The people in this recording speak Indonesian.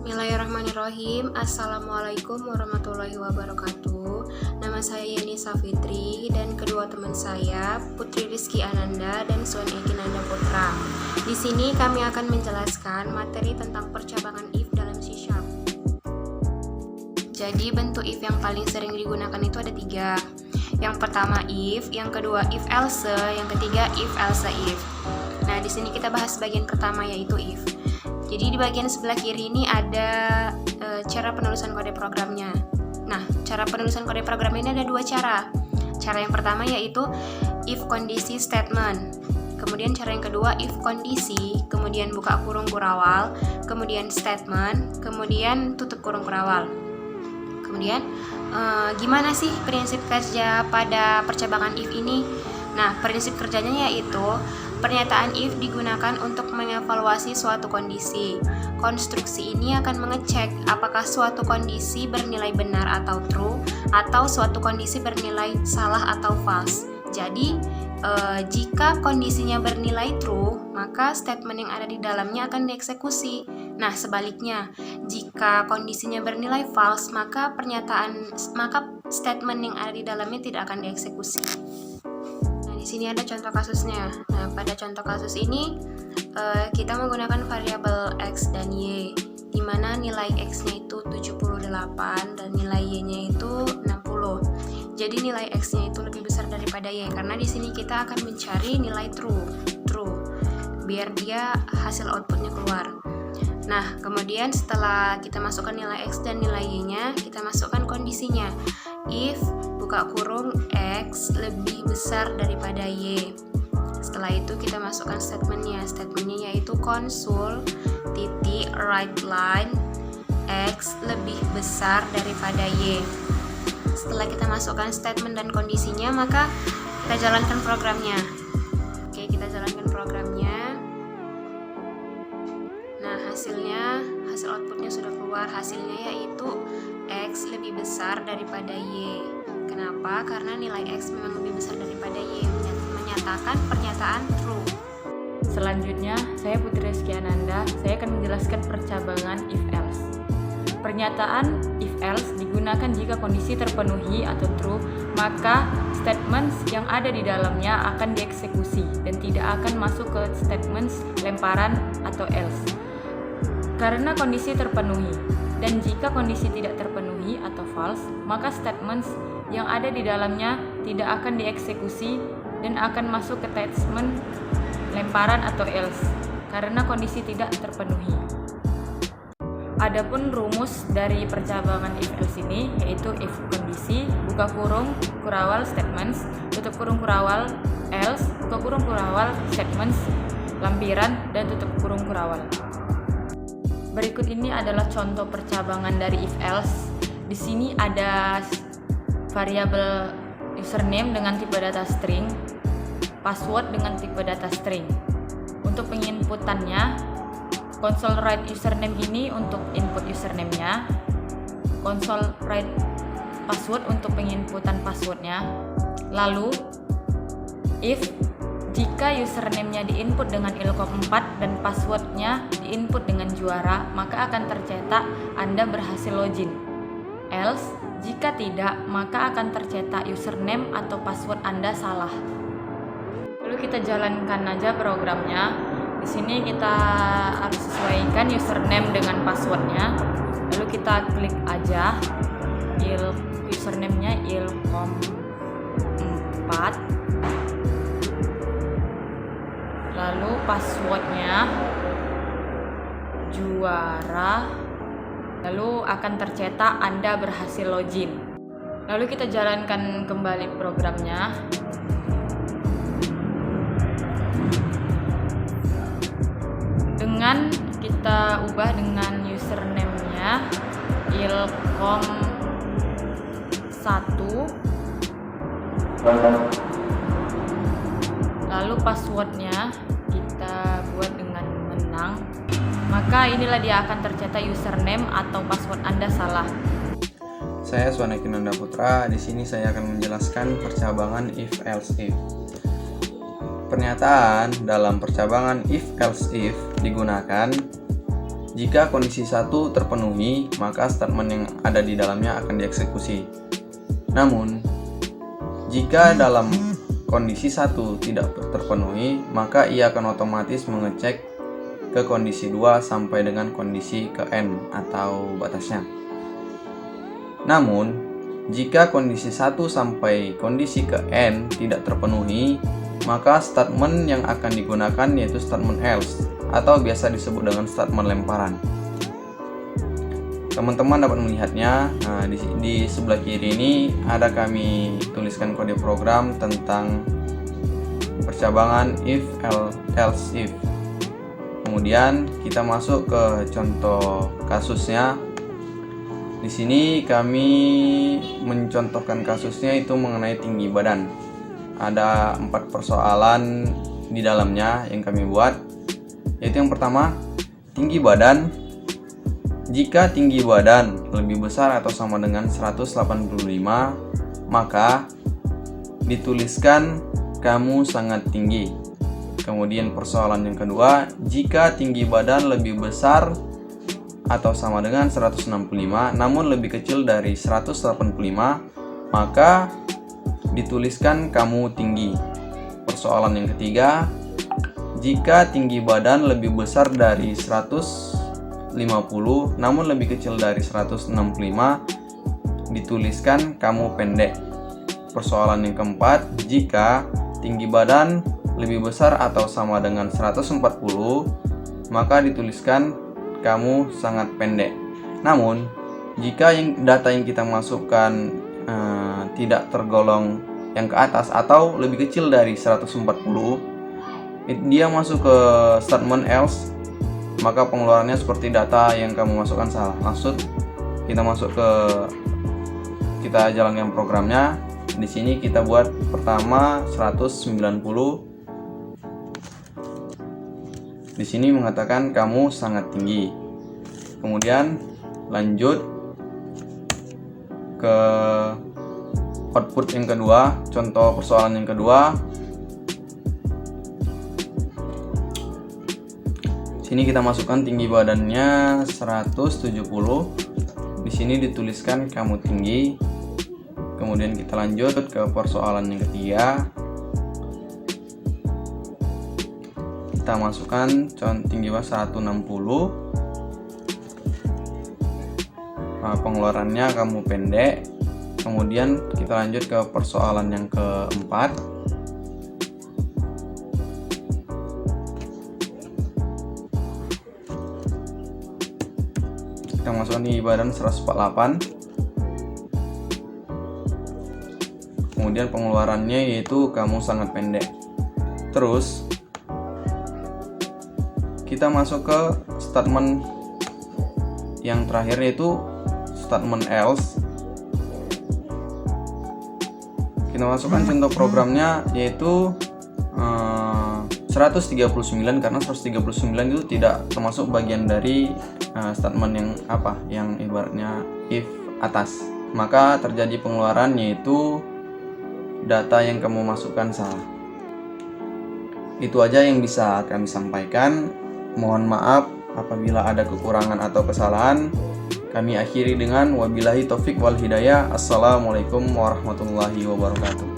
Bismillahirrahmanirrahim. Assalamualaikum warahmatullahi wabarakatuh. Nama saya Yeni Safitri dan kedua teman saya Putri Rizky Ananda dan Suan Eki Nanda Putra. Di sini kami akan menjelaskan materi tentang percabangan if dalam C#. Jadi bentuk if yang paling sering digunakan itu ada 3. Yang pertama if, yang kedua if else, yang ketiga if else if. Nah, di sini kita bahas bagian pertama yaitu if. Jadi di bagian sebelah kiri ini ada cara penulisan kode programnya. Nah, cara penulisan kode program ini ada 2 cara. Cara yang pertama yaitu if kondisi statement. Kemudian cara yang kedua if kondisi, kemudian buka kurung kurawal, kemudian statement, kemudian tutup kurung kurawal. Kemudian gimana sih prinsip kerja pada percabangan if ini? Nah, prinsip kerjanya yaitu pernyataan if digunakan untuk mengevaluasi suatu kondisi. Konstruksi ini akan mengecek apakah suatu kondisi bernilai benar atau true, atau suatu kondisi bernilai salah atau false. Jadi, jika kondisinya bernilai true, maka statement yang ada di dalamnya akan dieksekusi. Nah, sebaliknya, jika kondisinya bernilai false, maka statement yang ada di dalamnya tidak akan dieksekusi. Di sini ada contoh kasusnya. Nah, pada contoh kasus ini kita menggunakan variabel x dan y, di mana nilai x-nya itu 78 dan nilai y-nya itu 60. Jadi nilai x-nya itu lebih besar daripada y, karena di sini kita akan mencari nilai true, biar dia hasil outputnya keluar. Nah, kemudian setelah kita masukkan nilai x dan nilai y-nya, kita masukkan kondisinya. If buka kurung x lebih besar daripada y. Setelah itu kita masukkan statementnya yaitu konsul titik writeLine x lebih besar daripada y. Setelah kita masukkan statement dan kondisinya, maka kita jalankan programnya. Oke, kita jalankan programnya. Nah, hasil outputnya sudah keluar. Hasilnya yaitu x lebih besar daripada y. Kenapa? Karena nilai x memang lebih besar daripada y, menyatakan pernyataan true. Selanjutnya, saya Putri Rizky Ananda. Saya akan menjelaskan percabangan if else. Pernyataan if else digunakan jika kondisi terpenuhi atau true, maka statements yang ada di dalamnya akan dieksekusi dan tidak akan masuk ke statements lemparan atau else. Karena kondisi terpenuhi, dan jika kondisi tidak terpenuhi atau false, maka statements yang ada di dalamnya tidak akan dieksekusi dan akan masuk ke statement lemparan atau else, karena kondisi tidak terpenuhi. Adapun rumus dari percabangan if else ini yaitu if kondisi, buka kurung kurawal statements, tutup kurung kurawal else, buka kurung kurawal statements, lampiran, dan tutup kurung kurawal. Berikut ini adalah contoh percabangan dari if else. Di sini ada variabel username dengan tipe data string, password dengan tipe data string. Untuk penginputannya, console write username ini untuk input username-nya, console write password untuk penginputan passwordnya. Lalu, if jika username-nya diinput dengan ilkom 4 dan password-nya diinput dengan juara, maka akan tercetak Anda berhasil login. Else, jika tidak, maka akan tercetak username atau password Anda salah. Lalu kita jalankan aja programnya. Di sini kita harus sesuaikan username dengan passwordnya. Lalu kita klik aja username-nya ilkom 4. Lalu passwordnya juara, lalu akan tercetak Anda berhasil login. Lalu kita jalankan kembali programnya. Dengan kita ubah dengan username-nya ilkom 1, lalu passwordnya kita buat dengan menang, maka inilah dia akan tercetak username atau password Anda salah. Saya Suan Eki Nanda Putra. Di sini saya akan menjelaskan percabangan if else if. Pernyataan dalam percabangan if else if digunakan Jika kondisi 1 terpenuhi, maka statement yang ada di dalamnya akan dieksekusi. Namun, jika dalam kondisi 1 tidak terpenuhi, maka ia akan otomatis mengecek ke kondisi 2 sampai dengan kondisi ke N atau batasnya. Namun, jika kondisi 1 sampai kondisi ke N tidak terpenuhi, maka statement yang akan digunakan yaitu statement else atau biasa disebut dengan statement lemparan. Teman-teman dapat melihatnya. Nah, di sebelah kiri ini ada kami tuliskan kode program tentang percabangan if, else, if. Kemudian kita masuk ke contoh kasusnya. Di sini kami mencontohkan kasusnya itu mengenai tinggi badan. Ada 4 persoalan di dalamnya yang kami buat. Yaitu yang pertama, tinggi badan. Jika tinggi badan lebih besar atau sama dengan 185, maka dituliskan kamu sangat tinggi. Kemudian persoalan yang kedua, jika tinggi badan lebih besar atau sama dengan 165 namun lebih kecil dari 185, maka dituliskan kamu tinggi. Persoalan yang ketiga, jika tinggi badan lebih besar dari 150 namun lebih kecil dari 165, dituliskan kamu pendek. Persoalan yang keempat, jika tinggi badan lebih besar atau sama dengan 140, maka dituliskan kamu sangat pendek. Namun, jika data yang kita masukkan tidak tergolong yang ke atas atau lebih kecil dari 140, dia masuk ke statement else, maka pengeluarannya seperti data yang kamu masukkan salah. Maksud kita masuk ke kita jalankan programnya. Di sini kita buat pertama 190. Di sini mengatakan kamu sangat tinggi. Kemudian lanjut ke output yang kedua, contoh persoalan yang kedua. Sini kita masukkan tinggi badannya 170. Di sini dituliskan kamu tinggi. Kemudian kita lanjut ke persoalan yang ketiga. Kita masukkan tinggi badan 160. Pengeluarannya kamu pendek. Kemudian kita lanjut ke persoalan yang keempat. Kita masukkan tinggi badan 148. Kemudian pengeluarannya yaitu kamu sangat pendek. Terus kita masuk ke statement yang terakhir yaitu statement else. Kita masukkan contoh programnya yaitu 139 karena 139 itu tidak termasuk bagian dari statement yang ibaratnya if atas. Maka terjadi pengeluaran yaitu data yang kamu masukkan salah. Itu aja yang bisa kami sampaikan. Mohon maaf apabila ada kekurangan atau kesalahan. Kami akhiri dengan wabillahi taufik wal hidayah. Assalamualaikum warahmatullahi wabarakatuh.